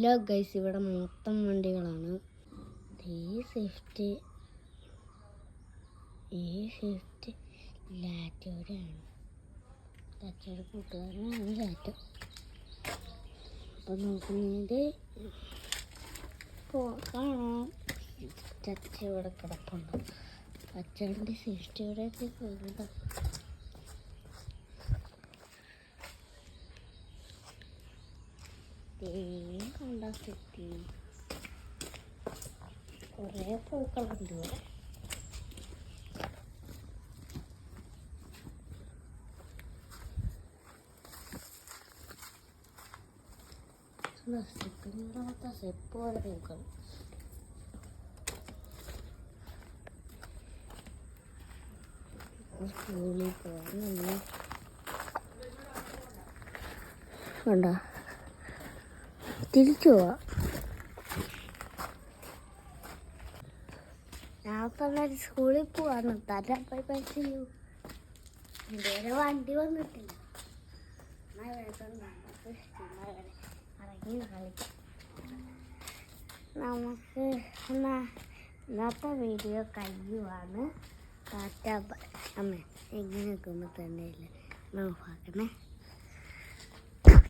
Hello guys, ഇവിടെ മൊത്തം വണ്ടികളാണ്. ഈ ഷിഫ്റ്റ് ലാറ്റോടെയാണ്. ലാറ്റോയുടെ കൂട്ടുകാരനാണ് ലാറ്റോ. അപ്പം നോക്കുന്നത് കാണാം. ചച്ച ഇവിടെ കിടപ്പുണ്ട്. അച്ഛൻ്റെ സേഫ്റ്റിയോടെയൊക്കെ പോകുന്നത്. കണ്ടെത്തി കുറേ പൂക്കളുണ്ട് ഇവിടെ. സെപ്പ് പോലെ പൂക്കൾ. സ്കൂളിൽ പോകാൻ കണ്ടോ, തിരിച്ചു പോവാ. ഞാൻ സ്കൂളിൽ പോവാന്ന് തരാൻ പോയി പൈസ ഇതുവരെ വണ്ടി വന്നിട്ടില്ല. ഇറങ്ങി കളിക്കാം. നമുക്ക് ഇന്നത്തെ വീഡിയോ കഴിയുവാണ്. അമ്മ എങ്ങനെ നിൽക്കുമ്പോൾ തന്നെ ഇല്ല നോക്കണേ.